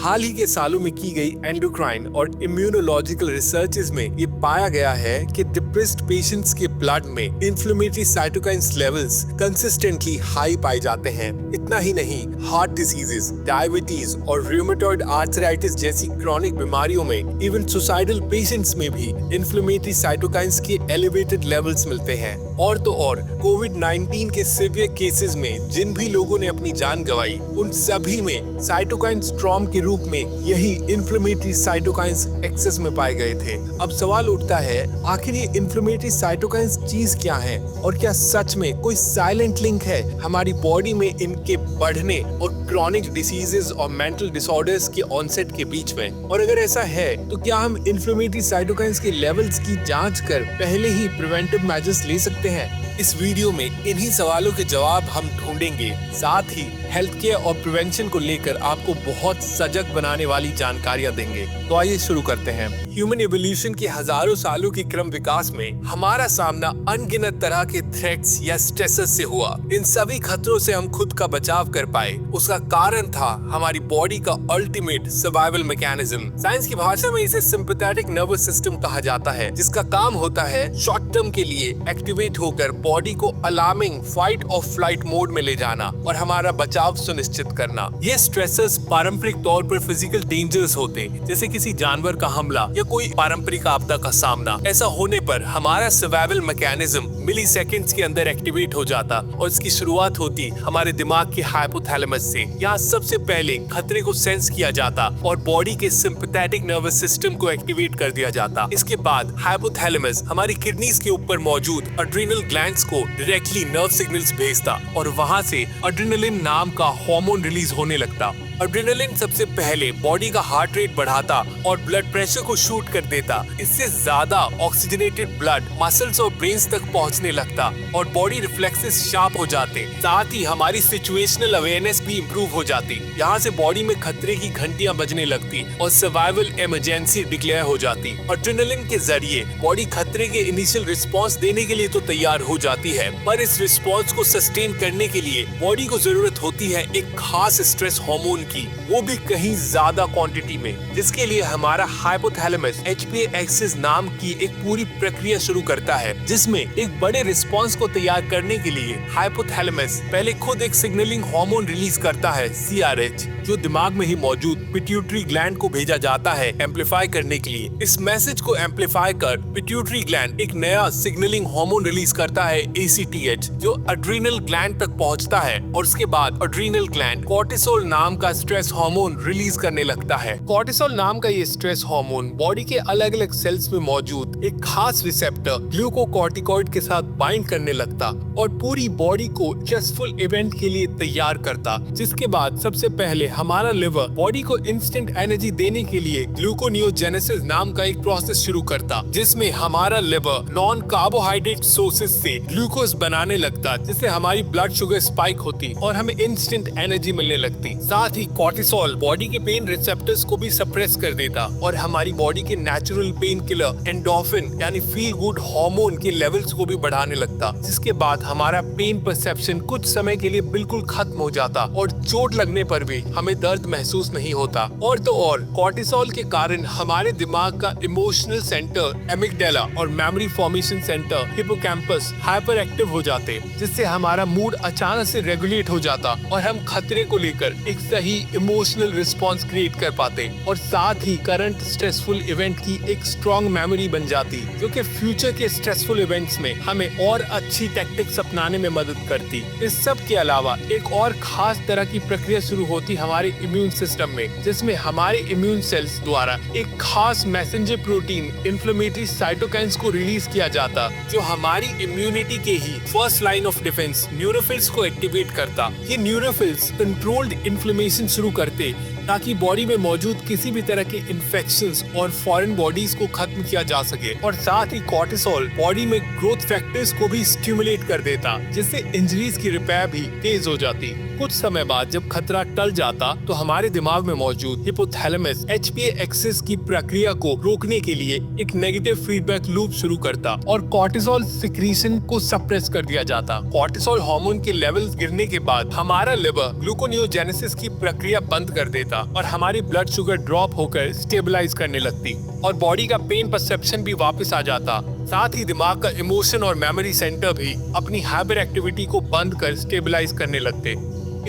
हाल ही के सालों में की गई एंडोक्राइन और इम्यूनोलॉजिकल रिसर्चेस में ये पाया गया है कि डिप्रेस्ड पेशेंट्स के ब्लड में inflammatory cytokines levels consistently high पाए जाते हैं। इतना ही नहीं, हार्ट डिसीजेस, डायबिटीज और रूमेटॉइड आर्थराइटिस जैसी क्रॉनिक बीमारियों में, इवन सुसाइडल पेशेंट्स में भी इन्फ्लेमेटरी साइटोकाइन्स के एलिवेटेड लेवल्स मिलते हैं। और तो और कोविड-19 के सीवियर केसेस में जिन भी लोगों ने अपनी जान गंवाई, उन सभी में साइटोकाइन स्ट्रॉम के रूप में यही इन्फ्लेमेटरी साइटोकाइन्स एक्सेस में पाए गए थे। अब सवाल उठता है, आखिर ये इन्फ्लेमेटरी साइटोकाइन्स चीज क्या है और क्या सच में कोई साइलेंट लिंक है हमारी बॉडी में इनके बढ़ने और क्रॉनिक डिसीजेस और मेंटल डिसऑर्डर्स के ऑनसेट के बीच में? और अगर ऐसा है तो क्या हम इन्फ्लेमेटरी साइटोकाइन्स के लेवल्स की जांच कर पहले ही प्रिवेंटिव मेजर्स ले सकते हैं? इस वीडियो में इन्हीं सवालों के जवाब हम ढूंढेंगे। साथ ही हेल्थ केयर और प्रिवेंशन को लेकर आपको बहुत सजग बनाने वाली जानकारियां देंगे। तो आइए शुरू करते हैं। ह्यूमन एवोल्यूशन के हजारों सालों के क्रम विकास में हमारा सामना अनगिनत तरह के थ्रेट्स या स्ट्रेसेस से हुआ। इन सभी खतरों से हम खुद का बचाव कर पाए, उसका कारण था हमारी बॉडी का अल्टीमेट सर्वाइवल मैकेनिज्म। साइंस की भाषा में इसे सिंपैथेटिक नर्वस सिस्टम कहा जाता है, जिसका काम होता है शॉर्ट टर्म के लिए एक्टिवेट होकर बॉडी को अलार्मिंग फाइट और फ्लाइट मोड में ले जाना और हमारा बचाव सुनिश्चित करना। ये स्ट्रेसेस पारंपरिक तौर पर फिजिकल डेंजर्स होते, जैसे किसी जानवर का हमला या कोई पारंपरिक आपदा का सामना। ऐसा होने पर हमारा सर्वाइवल मैकेनिज्म मिलीसेकंड्स के अंदर एक्टिवेट हो जाता और इसकी शुरुआत होती हमारे दिमाग के हाइपोथैलेमस से। यहाँ सबसे पहले खतरे को सेंस किया जाता और बॉडी के सिंपैथेटिक नर्वस सिस्टम को एक्टिवेट कर दिया जाता। इसके बाद हाइपोथैलेमस हमारी किडनीज के ऊपर मौजूद एड्रिनल ग्लैंड्स को डायरेक्टली नर्व सिग्नल्स भेजता और वहाँ से एड्रेनालिन नाम का हार्मोन रिलीज होने लगता। एड्रेनालिन सबसे पहले बॉडी का हार्ट रेट बढ़ाता और ब्लड प्रेशर को शूट कर देता। इससे ज्यादा ऑक्सीजनेटेड ब्लड मसल्स और ब्रेन्स तक पहुंचने लगता और बॉडी रिफ्लेक्सेस शार्प हो जाते। साथ ही हमारी सिचुएशनल अवेयरनेस भी इम्प्रूव हो जाती। यहाँ से बॉडी में खतरे की घंटियां बजने लगती और सर्वाइवल इमरजेंसी डिक्लेयर हो जाती। एड्रेनालिन के जरिए बॉडी खतरे के इनिशियल रिस्पॉन्स देने के लिए तो तैयार हो जाती है, पर इस रिस्पॉन्स को सस्टेन करने के लिए बॉडी को जरूरत होती है एक खास स्ट्रेस हार्मोन की, वो भी कहीं ज्यादा क्वांटिटी में, जिसके लिए हमारा हाइपोथैलेमस HPA एक्सिस नाम की एक पूरी प्रक्रिया शुरू करता है, जिसमें एक बड़े रिस्पांस को तैयार करने के लिए हाइपोथैलेमस पहले खुद एक सिग्नलिंग हार्मोन रिलीज करता है CRH, जो दिमाग में ही मौजूद पिट्यूटरी ग्लैंड को भेजा जाता है एम्पलीफाई करने के लिए। इस मैसेज को एम्पलीफाई कर पिट्यूटरी ग्लैंड एक नया सिग्नलिंग हार्मोन रिलीज करता है ACTH, जो एड्रिनल ग्लैंड तक पहुंचता है और उसके बाद एड्रिनल ग्लैंड कोर्टिसोल नाम का स्ट्रेस हार्मोन रिलीज करने लगता है। कोर्टिसोल नाम का ये स्ट्रेस हार्मोन बॉडी के अलग अलग सेल्स में मौजूद एक खास रिसेप्टर ग्लूकोकॉर्टिकॉइड के साथ बाइंड करने लगता और पूरी बॉडी को स्ट्रेसफुल इवेंट के लिए तैयार करता, जिसके बाद सबसे पहले हमारा लिवर बॉडी को इंस्टेंट एनर्जी देने के लिए ग्लूकोनियोजेनेसिस नाम का एक प्रोसेस शुरू करता, जिसमें हमारा लिवर नॉन कार्बोहाइड्रेट सोर्सेस से ग्लूकोज बनाने लगता, जिससे हमारी ब्लड शुगर स्पाइक होती और हमें इंस्टेंट एनर्जी मिलने लगती। साथ ही कोर्टिसोल बॉडी के पेन रिसेप्टर्स को भी सप्रेस कर देता और हमारी बॉडी के नेचुरल पेन किलर एंडोर्फिन यानी फील गुड हार्मोन के लेवल्स को भी बढ़ाने लगता, जिसके बाद हमारा पेन परसेप्शन कुछ समय के लिए बिल्कुल खत्म हो जाता और चोट लगने पर भी हमें दर्द महसूस नहीं होता। और तो और कोर्टिसोल के कारण हमारे दिमाग का इमोशनल सेंटर एमिगडाला और memory formation centre hippocampus hyper active हो जाते, जिससे हमारा मूड अचानक से रेगुलेट हो जाता और हम खतरे को लेकर एक सही इमोशनल रिस्पॉन्स क्रिएट कर पाते और साथ ही करंट स्ट्रेसफुल इवेंट की एक स्ट्रॉन्ग मेमोरी बन जाती, जो कि फ्यूचर के स्ट्रेसफुल इवेंट्स में हमें और अच्छी टैक्टिक्स अपनाने में मदद करती। इस सब के अलावा एक और खास तरह की प्रक्रिया शुरू होती हमारे इम्यून सिस्टम में, जिसमें हमारे इम्यून सेल्स द्वारा एक खास मैसेंजर प्रोटीन इन्फ्लेमेटरी साइटोकाइन्स को रिलीज किया जाता, जो हमारी इम्यूनिटी के ही फर्स्ट लाइन ऑफ डिफेंस न्यूरोफिल्स को एक्टिवेट करता। ये न्यूरोफिल्स कंट्रोल्ड इन्फ्लेमेशन शुरू करते ताकि बॉडी में मौजूद किसी भी तरह के इन्फेक्शंस और फॉरेन बॉडीज को खत्म किया जा सके। और साथ ही कोर्टिसोल बॉडी में ग्रोथ फैक्टर्स को भी स्टिमुलेट कर देता, जिससे इंजरीज की रिपेयर भी तेज हो जाती। कुछ समय बाद जब खतरा टल जाता तो हमारे दिमाग में मौजूद हिपोथैलेमस HPA एक्सिस की प्रक्रिया को रोकने के लिए एक नेगेटिव फीडबैक लूप शुरू करता और कोर्टिसोल सिक्रीशन को सप्रेस कर दिया जाता। कोर्टिसोल हार्मोन के लेवल्स गिरने के बाद हमारा लिवर ग्लूकोनियोजेनेसिस की प्रक्रिया बंद कर देता जाता और हमारी ब्लड शुगर ड्रॉप होकर स्टेबलाइज करने लगती और बॉडी का पेन परसेप्शन भी वापस आ जाता। साथ ही दिमाग का इमोशन और मेमोरी सेंटर भी अपनी हाइपर एक्टिविटी को बंद कर स्टेबलाइज करने लगते।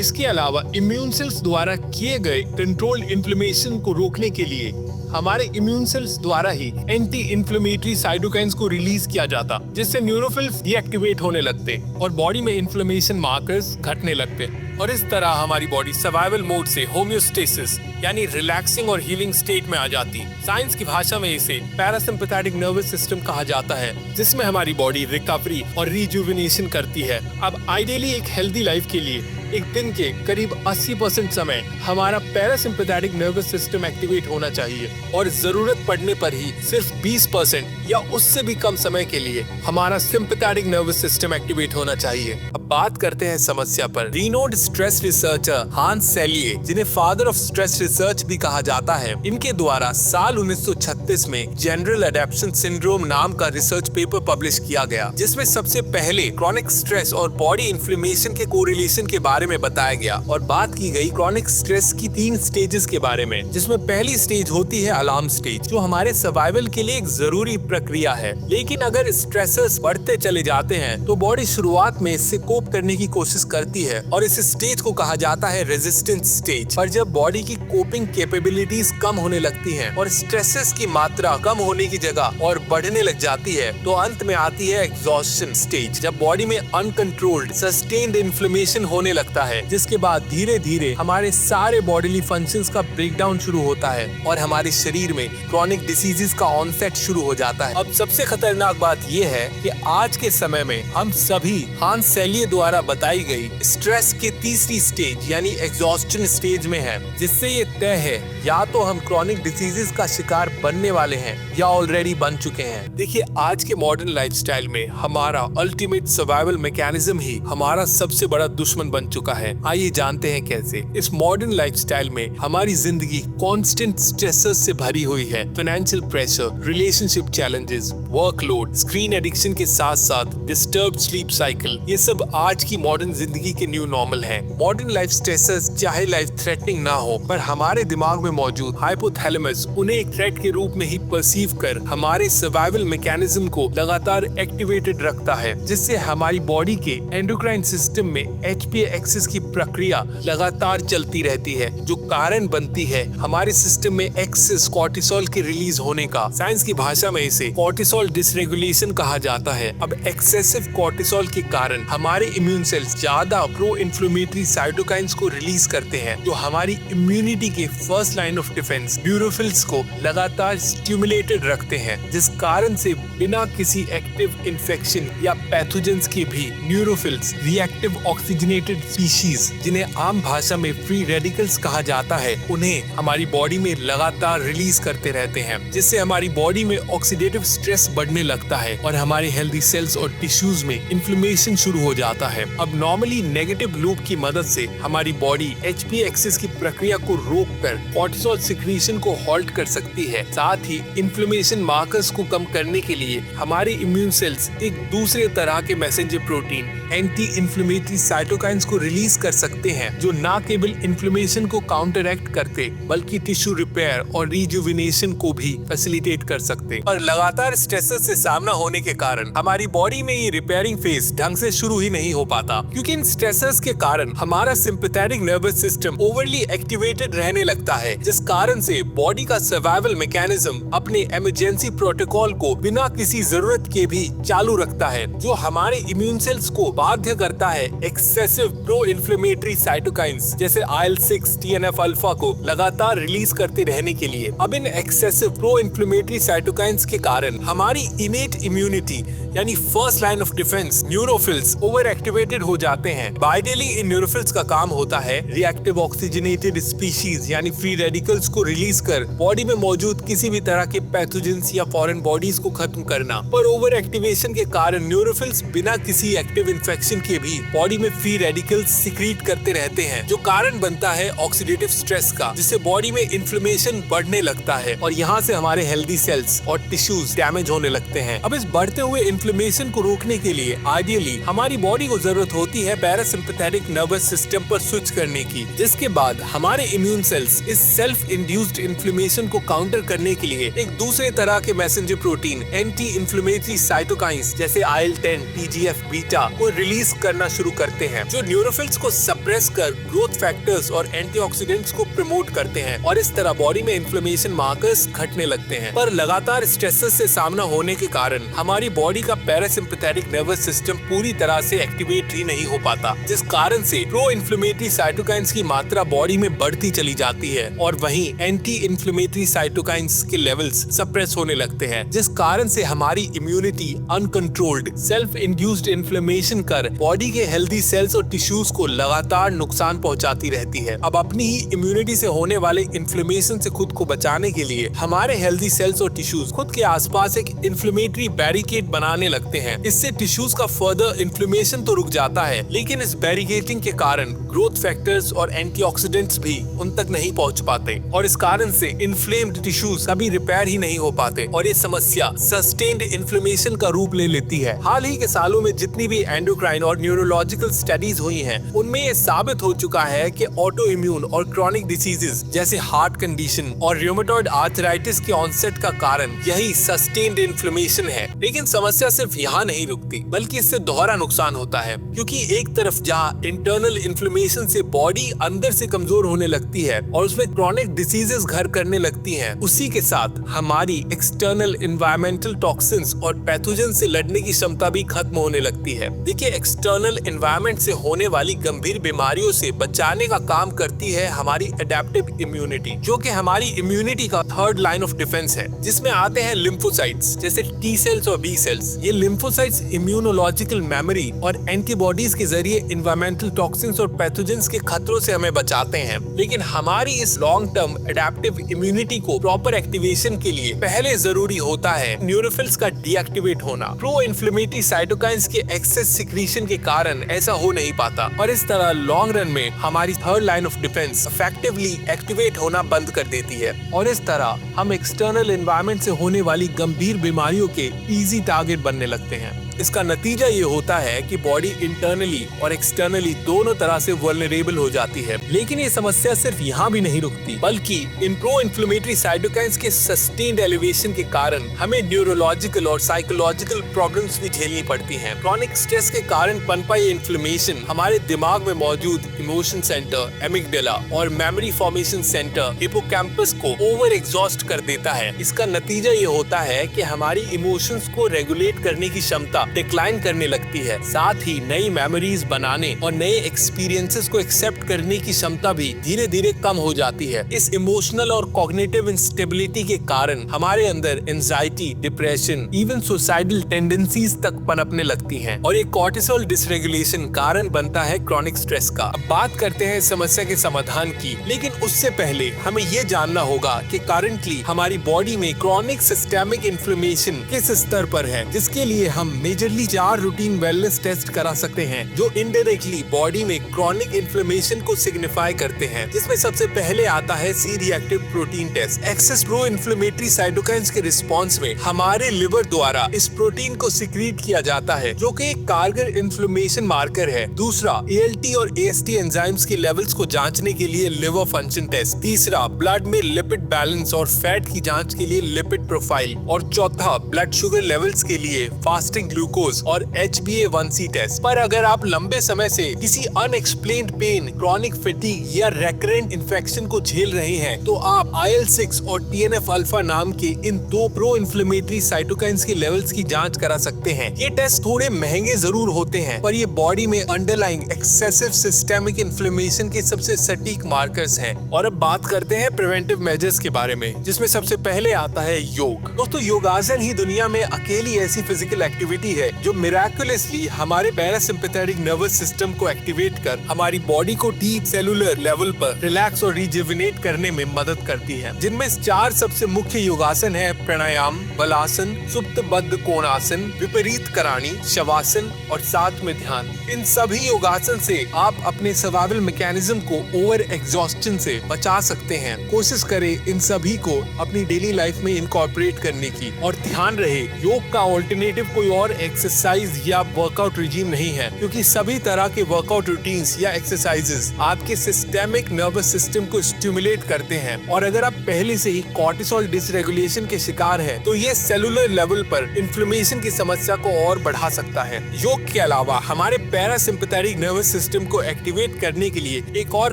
इसके अलावा इम्यून सेल्स द्वारा किए गए कंट्रोल्ड इन्फ्लेमेशन को रोकने के लिए हमारे इम्यून सेल्स द्वारा ही एंटी इन्फ्लेमेटरी साइटोकाइन्स को रिलीज किया जाता, जिससे न्यूरोफिल्स डीएक्टिवेट होने लगते और बॉडी में इन्फ्लेमेशन मार्कर्स घटने लगते और इस तरह हमारी बॉडी सर्वाइवल मोड से होम्योस्टेसिस यानी रिलैक्सिंग और हीलिंग स्टेट में आ जाती। साइंस की भाषा में इसे पैरासिम्पैथेटिक नर्वस सिस्टम कहा जाता है, जिसमें हमारी बॉडी रिकवरी और रिजुविनेशन करती है। अब आइडियली एक हेल्दी लाइफ के लिए एक दिन के करीब 80% समय हमारा पैरासिम्पैथेटिक नर्वस सिस्टम एक्टिवेट होना चाहिए और जरूरत पड़ने पर ही सिर्फ 20% या उससे भी कम समय के लिए हमारा सिंपैथेटिक नर्वस सिस्टम एक्टिवेट होना चाहिए। अब बात करते हैं समस्या पर। रिनोड स्ट्रेस रिसर्चर हांस सेलिए, जिन्हें फादर ऑफ स्ट्रेस रिसर्च भी कहा जाता है, इनके द्वारा साल 1936 में जनरल अडेप्शन सिंड्रोम नाम का रिसर्च पेपर पब्लिश किया गया, जिसमें सबसे पहले क्रॉनिक स्ट्रेस और बॉडी इन्फ्लेमेशन के कोरिलेशन के बारे में बताया गया और बात की गई क्रॉनिक स्ट्रेस की 3 स्टेजेस के बारे में, जिसमें पहली स्टेज होती है अलार्म स्टेज, जो हमारे सर्वाइवल के लिए एक जरूरी प्रक्रिया है। लेकिन अगर स्ट्रेसर्स बढ़ते चले जाते हैं तो बॉडी शुरुआत में इससे कोप करने की कोशिश करती है और इस स्टेज को कहा जाता है रेजिस्टेंस स्टेज। पर जब बॉडी की कोपिंग कैपेबिलिटीज कम होने लगती हैं और स्ट्रेसेस की मात्रा कम होने की जगह और बढ़ने लग जाती है तो अंत में आती है एग्जॉस्शन स्टेज, जब बॉडी में अनकंट्रोल्ड सस्टेन्ड इन्फ्लेमेशन होने लगता है, जिसके बाद धीरे धीरे हमारे सारे बॉडीली फंक्शंस का ब्रेकडाउन शुरू होता है और हमारे शरीर में क्रॉनिक डिसीजेस का ऑनसेट शुरू हो जाता है। अब सबसे खतरनाक बात यह है कि आज के समय में हम सभी हांस सेलिए द्वारा बताई गई स्ट्रेस के तीसरी स्टेज यानी एग्जॉस्शन स्टेज में है, जिससे ये तय है या तो हम क्रॉनिक डिसीजेस का शिकार बनने वाले हैं या ऑलरेडी बन चुके हैं। देखिए, आज के मॉडर्न लाइफस्टाइल में हमारा अल्टीमेट सर्वाइवल मैकेनिज्म ही हमारा सबसे बड़ा दुश्मन बन चुका है। आइए जानते हैं कैसे। इस मॉडर्न लाइफस्टाइल में हमारी जिंदगी कांस्टेंट स्ट्रेसेस से भरी हुई है। Financial pressure, relationship challenges, workload, screen addiction के साथ साथ डिस्टर्ब्ड स्लीप साइकिल, ये सब आज की मॉडर्न जिंदगी के न्यू नॉर्मल है। मॉडर्न लाइफ स्ट्रेसेस चाहे लाइफ थ्रेटनिंग ना हो, पर हमारे दिमाग में मौजूद हाइपोथैलेमस उन्हें एक थ्रेट के रूप में ही परसीव कर हमारे सर्वाइवल मैकेनिज्म को लगातार एक्टिवेटेड रखता है, जिससे हमारी बॉडी के एंडोक्राइन सिस्टम में HPA एक्सिस की प्रक्रिया लगातार चलती रहती है, जो कारण बनती है हमारे सिस्टम में एक्सेस कॉर्टिसोल के रिलीज होने का। साइंस की भाषा में इसे कॉर्टिसोल डिसरेगुलेशन कहा जाता है। अब एक्सेसिव कॉर्टिसोल के कारण हमारे इम्यून सेल्स ज्यादा प्रो इन्फ्लेमेटरी साइटोकाइन्स को रिलीज करते हैं, जो हमारी इम्यूनिटी के फर्स्ट लाइन ऑफ डिफेंस न्यूरोफिल्स को लगातार स्टिमुलेटेड रखते हैं, जिस कारण से बिना किसी एक्टिव इन्फेक्शन या पैथोजेंस के भी न्यूरोफिल्स रिएक्टिव ऑक्सीजनेटेड स्पीशीज, जिन्हें आम भाषा में फ्री रेडिकल्स कहा जाता है, उन्हें हमारी बॉडी में लगातार रिलीज करते रहते हैं, जिससे हमारी बॉडी में ऑक्सीडेटिव स्ट्रेस बढ़ने लगता है और हमारे हेल्दी सेल्स और टिश्यूज में इन्फ्लेमेशन शुरू हो जाता है। अब नॉर्मली नेगेटिव लूप की मदद से हमारी बॉडी HPA एक्सिस की प्रक्रिया को रोककर कॉर्टिसोल सिक्रीशन को हॉल्ट कर सकती है। साथ ही इन्फ्लेमेशन मार्कर्स को कम करने के लिए हमारे इम्यून सेल्स एक दूसरे तरह के messenger protein anti inflammatory cytokines को रिलीज कर सकते हैं, जो न केवल इन्फ्लेमेशन को काउंटरएक्ट करते बल्कि टिश्यू रिपेयर और रिजुविनेशन को भी फैसिलिटेट कर सकते। और लगातार स्ट्रेसेस से सामना होने के कारण हमारी बॉडी में ये रिपेयरिंग फेज ढंग से शुरू ही नहीं हो पाता, क्योंकि इन स्ट्रेसेस के कारण हमारा sympathetic nervous system overly activated रहने लगता है, जिस कारण से बॉडी का सर्वाइवल मैकेनिज्म अपने इमरजेंसी प्रोटोकॉल को बिना किसी जरूरत के भी चालू रखता है, जो हमारे इम्यून सेल्स को बाध्य करता है एक्सेसिव प्रो इन्फ्लेमेटरी साइटोकाइन्स जैसे IL-6, TNF अल्फा को लगातार रिलीज करते रहने के लिए। अब इन एक्सेसिव प्रो इन्फ्लेमेटरी साइटोकाइन्स के कारण हमारी इनेट इम्यूनिटी यानी first line of defence neutrophils over activated हो जाते हैं। आइडियली इन न्यूरोफिल्स का काम होता है रिएक्टिव ऑक्सीजनेटेड स्पीशीज यानी फ्री रेडिकल्स को रिलीज कर बॉडी में मौजूद किसी भी तरह के पैथोजेंस या फॉरेन बॉडीज को खत्म करना। पर ओवर एक्टिवेशन के कारण न्यूरोफिल्स बिना किसी एक्टिव इन्फेक्शन के भी बॉडी में फ्री रेडिकल्स केमिकल्स सिक्रीट करते रहते हैं, जो कारण बनता है ऑक्सीडेटिव स्ट्रेस का, जिससे बॉडी में इन्फ्लेमेशन बढ़ने लगता है और यहाँ से हमारे हेल्दी सेल्स और टिश्यूज डैमेज होने लगते हैं। अब इस बढ़ते हुए इन्फ्लेमेशन को रोकने के लिए आइडियली हमारी बॉडी को जरूरत होती है पैरासिम्पैथेटिक नर्वस सिस्टम पर स्विच करने की, जिसके बाद हमारे इम्यून सेल्स इस सेल्फ इंड्यूस्ड इन्फ्लेमेशन को काउंटर करने के लिए एक दूसरे तरह के messenger protein anti inflammatory cytokines जैसे IL-10, TGF बीटा को रिलीज करना शुरू करते हैं, जो न्यूरोफिल्स को सप्रेस कर ग्रोथ फैक्टर्स और एंटीऑक्सीडेंट्स को प्रमोट करते हैं और इस तरह बॉडी में इन्फ्लेमेशन मार्कर्स घटने लगते हैं। पर लगातार स्ट्रेसेस से सामना होने के कारण हमारी बॉडी का पैरासिम्पैथेटिक नर्वस सिस्टम पूरी तरह से एक्टिवेट ही नहीं हो पाता, जिस कारण से प्रो इन्फ्लेमेटरी साइटोकाइंस की मात्रा बॉडी में बढ़ती चली जाती है और वहीं एंटी इन्फ्लेमेटरी साइटोकाइंस के लेवल्स सप्रेस होने लगते हैं, जिस कारण से हमारी immunity uncontrolled self induced inflammation कर बॉडी के हेल्दी सेल्स और टिश्यूज को लगातार नुकसान पहुंचाती रहती है। अब अपनी ही इम्यूनिटी से होने वाले इन्फ्लेमेशन से खुद को बचाने के लिए हमारे हेल्दी सेल्स और टिश्यूज खुद के आसपास एक इन्फ्लेमेटरी बैरिकेड बनाने लगते हैं। इससे टिश्यूज का फर्दर इन्फ्लेमेशन तो रुक जाता है, लेकिन इस बैरिकेडिंग के कारण ग्रोथ फैक्टर्स और एंटीऑक्सीडेंट्स भी उन तक नहीं पहुंच पाते और इस कारण से इन्फ्लेम्ड टिश्यूज कभी रिपेयर ही नहीं हो पाते और ये समस्या सस्टेन्ड इन्फ्लेमेशन का रूप ले लेती है। हाल ही के सालों में जितनी भी एंडोक्राइन और न्यूरोलॉजिकल स्टडीज हुई हैं, उनमें ये साबित हो चुका है कि ऑटो इम्यून और क्रॉनिक डिसीजेस जैसे हार्ट कंडीशन और रूमेटॉइड आर्थराइटिस के ऑनसेट का कारण यही सस्टेन्ड इन्फ्लेमेशन है। लेकिन समस्या सिर्फ यहाँ नहीं रुकती, बल्कि इससे दोहरा नुकसान होता है, क्योंकि एक तरफ जहाँ इंटरनल इन्फ्लेमेशन से बॉडी अंदर से कमजोर होने लगती है और उसमें क्रॉनिक डिसीजेस घर करने लगती हैं, उसी के साथ हमारी एक्सटर्नल एनवायरमेंटल टॉक्सिन्स और पैथोजन से लड़ने की क्षमता भी खत्म होने लगती है। देखिए, एक्सटर्नल एनवायरमेंट से होने वाली गंभीर बीमारियों से बचाने का काम करती है हमारी एडेप्टिव इम्यूनिटी, जो कि हमारी इम्यूनिटी का थर्ड लाइन ऑफ डिफेंस है, जिसमें आते हैं लिम्फोसाइट्स जैसे टी सेल्स और बी सेल्स। ये लिम्फोसाइट्स इम्यूनोलॉजिकल मेमोरी और एंटीबॉडीज के जरिए एनवायरमेंटल टॉक्सिन्स और पैथोजेंस के खतरों से हमें बचाते हैं। लेकिन हमारी इस लॉन्ग टर्म एडेप्टिव इम्यूनिटी को प्रॉपर एक्टिवेशन के लिए पहले जरूरी होता है न्यूरोफिल्स का डीएक्टिवेट होना। प्रो इन्फ्लेमेटरी साइटोकाइंस के एक्सेस सिक्रीशन के कारण ऐसा हो नहीं पाता और इस तरह लॉन्ग रन में हमारी third line of defence effectively activate होना बंद कर देती है और इस तरह हम एक्सटर्नल एनवायरनमेंट से होने वाली गंभीर बीमारियों के इजी टारगेट बनने लगते हैं। इसका नतीजा ये होता है कि बॉडी इंटरनली और एक्सटर्नली दोनों तरह से वल्नरेबल हो जाती है। लेकिन ये समस्या सिर्फ यहाँ भी नहीं रुकती, बल्कि इन प्रो इन्फ्लेमेटरी साइटोकाइंस के सस्टेन्ड एलिवेशन के कारण हमें न्यूरोलॉजिकल और साइकोलॉजिकल प्रॉब्लम्स भी झेलनी पड़ती हैं। क्रॉनिक स्ट्रेस के कारण पनपा ये इन्फ्लेमेशन हमारे दिमाग में मौजूद इमोशन सेंटर, एमिगडाला और मेमोरी फॉर्मेशन सेंटर, हिपोकैम्पस को ओवर एग्जॉस्ट कर देता है। इसका नतीजा ये होता है कि हमारी इमोशंस को रेगुलेट करने की क्षमता डिक्लाइन करने लगती है, साथ ही नई मेमोरीज बनाने और नए एक्सपीरियंसेस को एक्सेप्ट करने की क्षमता भी धीरे धीरे कम हो जाती है। इस इमोशनल और कॉग्निटिव इंस्टेबिलिटी के कारण हमारे अंदर anxiety, depression, even suicidal tendencies तक पनपने लगती हैं और ये कॉर्टिसोल डिसरेगुलेशन कारण बनता है क्रॉनिक स्ट्रेस का। अब बात करते हैं इस समस्या के समाधान की, लेकिन उससे पहले हमें ये जानना होगा कि करंटली हमारी बॉडी में क्रॉनिक सिस्टेमिक इन्फ्लेमेशन किस स्तर पर है, जिसके लिए हम मेजरली 4 रूटीन वेलनेस टेस्ट करा सकते हैं जो इनडायरेक्टली बॉडी में क्रॉनिक इन्फ्लेमेशन को सिग्निफाई करते हैं। जिसमें सबसे पहले आता है C reactive protein test. Excess pro inflammatory cytokines के रिस्पॉन्स में हमारे लिवर द्वारा इस प्रोटीन को सिक्रीट किया जाता है, जो कि एक कारगर इन्फ्लेमेशन मार्कर है। दूसरा, ALT और AST एंजाइम्स के लेवल्स को जांचने के लिए लिवर फंक्शन टेस्ट। तीसरा, ब्लड में लिपिड बैलेंस और फैट की जांच के लिए लिपिड प्रोफाइल। और चौथा, ब्लड शुगर लेवल्स के लिए फास्टिंग ग्लूकोज और HbA1c टेस्ट। पर अगर आप लंबे समय से किसी अनएक्सप्लेन्ड पेन, क्रॉनिक फैटिग या रेकरेंट इन्फेक्शन को झेल रहे हैं, तो आप IL-6 और TNF अल्फा नाम के इन 2 प्रो इन्फ्लेमेटरी साइटोकाइंस के लेवल्स की जांच करा सकते हैं। ये टेस्ट थोड़े महंगे जरूर होते हैं, पर ये बॉडी में अंडरलाइंग एक्सेसिव सिस्टेमिक इन्फ्लेमेशन के सबसे सटीक मार्कर्स हैं। और अब बात करते हैं प्रिवेंटिव मेजर्स के बारे में, जिसमें सबसे पहले आता है योग। दोस्तों, योगासन ही दुनिया में अकेली ऐसी फिजिकल एक्टिविटी है जो मिराकुलसली हमारे पैरासिम्पैथेटिक नर्वस सिस्टम को एक्टिवेट कर हमारी बॉडी को डीप सेलुलर लेवल पर रिलैक्स और रिजुविनेट करने में मदद करती है। जिनमें 4 सबसे मुख्य योगासन है प्राणायाम, बलासन, सुप्तबद्ध कोणासन, विपरीत कराणी, शवासन और साथ में ध्यान। इन सभी योगासन से आप अपने सर्वाइवल मैकेनिज्म को ओवर एग्जॉस्शन से बचा सकते हैं। कोशिश करें इन सभी को अपनी डेली लाइफ में इनकॉर्पोरेट करने की। और ध्यान रहे, योग का ऑल्टरनेटिव कोई और एक्सरसाइज या वर्कआउट रिजीम नहीं है, क्योंकि सभी तरह के वर्कआउट रूटीन्स या एक्सरसाइजेस आपके सिस्टेमिक नर्वस सिस्टम को स्टिमुलेट करते हैं। और अगर आप पहले से ही कॉर्टिसोल डिसरेगुलेशन के शिकार हैं, तो ये सेलुलर लेवल पर इन्फ्लेमेशन की समस्या को और बढ़ा सकता है। योग के अलावा हमारे पैरासिम्पैथेटिक नर्वस सिस्टम को एक्टिवेट करने के लिए एक और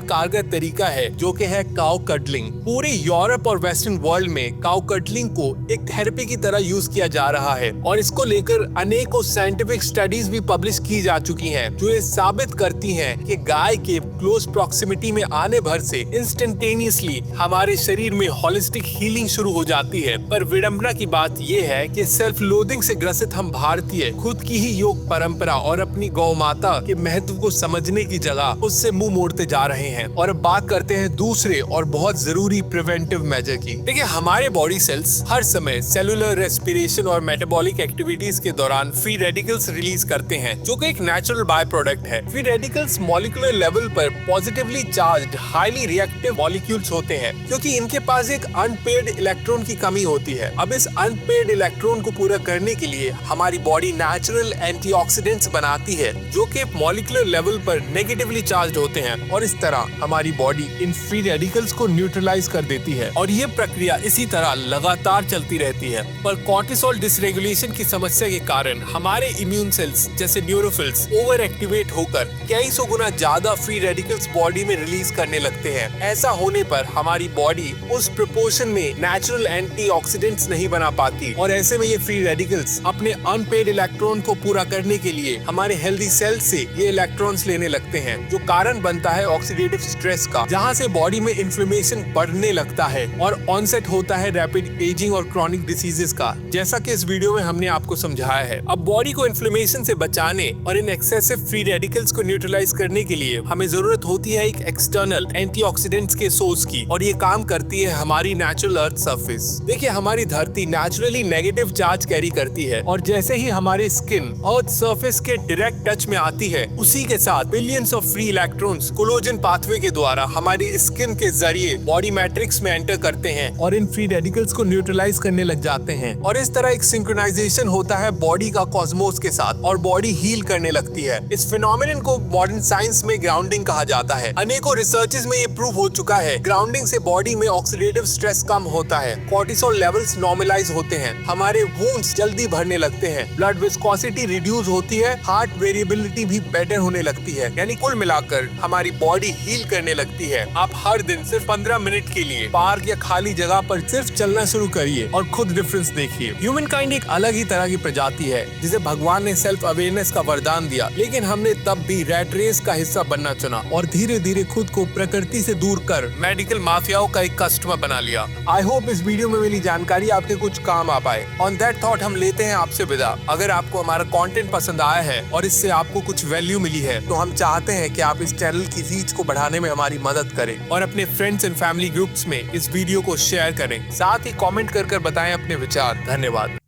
कारगर तरीका है, जो कि है काउ कडलिंग। पूरे यूरोप और वेस्टर्न वर्ल्ड में काउ कडलिंग को एक थेरेपी की तरह यूज किया जा रहा है और इसको लेकर अनेकों साइंटिफिक स्टडीज भी पब्लिश की जा चुकी हैं, जो ये साबित करती हैं कि गाय के क्लोज प्रॉक्सिमिटी में आने भर से इंस्टेंटेनियसली हमारे शरीर में होलिस्टिक हीलिंग शुरू हो जाती है। पर विडंबना की बात यह है कि सेल्फ लोडिंग से ग्रसित हम भारतीय खुद की ही योग परंपरा और अपनी गौ माता के महत्व को समझने की जगह उससे मुंह मोड़ते जा रहे हैं। और अब बात करते हैं दूसरे और बहुत जरूरी प्रिवेंटिव मेजर की। देखिए, हमारे बॉडी सेल्स हर समय सेलुलर रेस्पिरेशन और मेटाबॉलिक एक्टिविटीज के दौरान फ्री रेडिकल्स रिलीज करते हैं, जो कि एक नेचुरल बाय प्रोडक्ट है। फ्री रेडिकल्स मॉलिक्यूलर लेवल पर positively charged highly reactive molecules होते हैं, क्योंकि इनके पास एक अनपेयर्ड इलेक्ट्रॉन की कमी होती है। अब इस अनपेयर्ड इलेक्ट्रॉन को पूरा करने के लिए हमारी बॉडी नेचुरल एंटीऑक्सीडेंट्स बनाती है, जो कि मॉलिक्यूलर लेवल पर नेगेटिवली चार्ज्ड होते हैं, और इस तरह हमारी बॉडी इन फ्री रेडिकल्स को न्यूट्रलाइज कर देती है। और ये प्रक्रिया इसी तरह लगातार चलती रहती है। पर कॉर्टिसोल डिसरेगुलेशन की समस्या के कारण हमारे इम्यून सेल्स जैसे न्यूरोफिल्स ओवर एक्टिवेट होकर कई सौ गुना ज्यादा फ्री रेडिकल्स बॉडी में रिलीज करने लगते हैं। ऐसा होने पर हमारी बॉडी उस प्रोपोर्शन में नेचुरल एंटीऑक्सीडेंट्स नहीं बना पाती, और ऐसे में ये फ्री रेडिकल्स अपने अनपेड इलेक्ट्रॉन को पूरा करने के लिए हमारे हेल्दी सेल्स से ये इलेक्ट्रॉन्स लेने लगते हैं, जो कारण बनता है ऑक्सीडेटिव स्ट्रेस का, जहाँ से बॉडी में इन्फ्लेमेशन बढ़ने लगता है और ऑनसेट होता है रैपिड एजिंग और क्रॉनिक डिसीजेस का, जैसा कि इस वीडियो में हमने आपको समझाया है। अब बॉडी को इन्फ्लेमेशन से बचाने और इन एक्सेसिव फ्री रेडिकल्स को न्यूट्रलाइज करने के लिए हमें जरूरत होती है एक एक्सटर्नल एंटीऑक्सीडेंट्स के सोर्स की, और ये काम करती है हमारी नेचुरल अर्थ सरफेस। देखिए, हमारी धरती नेचुरली नेगेटिव चार्ज कैरी करती है, और जैसे ही हमारी स्किन अर्थ सरफेस के डायरेक्ट टच में आती है, उसी के साथ billions of free electrons कोलोजन pathway के द्वारा हमारी स्किन के जरिए बॉडी मैट्रिक्स में एंटर करते हैं और इन फ्री रेडिकल्स को न्यूट्रलाइज करने लग जाते हैं। और इस तरह एक सिंक्रोनाइजेशन होता है बॉडी का कॉस्मोस के साथ, और बॉडी हील करने लगती है। इस फिनोमिनन को मॉडर्न साइंस में ग्राउंडिंग कहा जाता है। अनेकों रिसर्चेस में ये प्रूव हो चुका है, ग्राउंडिंग से बॉडी में ऑक्सीडेटिव स्ट्रेस कम होता है, कॉर्टिसोल लेवल्स नॉर्मलाइज होते हैं, हमारे वुंड्स जल्दी भरने लगते हैं, ब्लड विस्कोसिटी रिड्यूस होती है, हार्ट वेरिएबिलिटी भी बेटर होने लगती है। यानी कुल मिलाकर हमारी बॉडी हील करने लगती है। आप हर दिन सिर्फ 15 मिनट के लिए पार्क या खाली जगह पर सिर्फ चलना शुरू करिए और खुद डिफरेंस देखिए। ह्यूमन काइंड एक अलग ही तरह की प्रजाति है, जिसे भगवान ने सेल्फ अवेयरनेस का वरदान दिया, लेकिन हमने तब भी रैट रेस का हिस्सा बनना चुना और धीरे धीरे खुद को प्रकृति से दूर कर मेडिकल माफियाओं का एक कस्टमर बना लिया। आई होप इस वीडियो में मिली जानकारी आपके कुछ काम आ पाए। ऑन दैट थॉट हम लेते हैं आपसे विदा। अगर आपको हमारा कंटेंट पसंद आया है और इससे आपको कुछ वैल्यू मिली है, तो हम चाहते हैं कि आप इस चैनल की रीच को बढ़ाने में हमारी मदद करें और अपने फ्रेंड्स एंड फैमिली ग्रुप्स में इस वीडियो को शेयर करें। साथ ही कमेंट कर बताएं अपने विचार। धन्यवाद।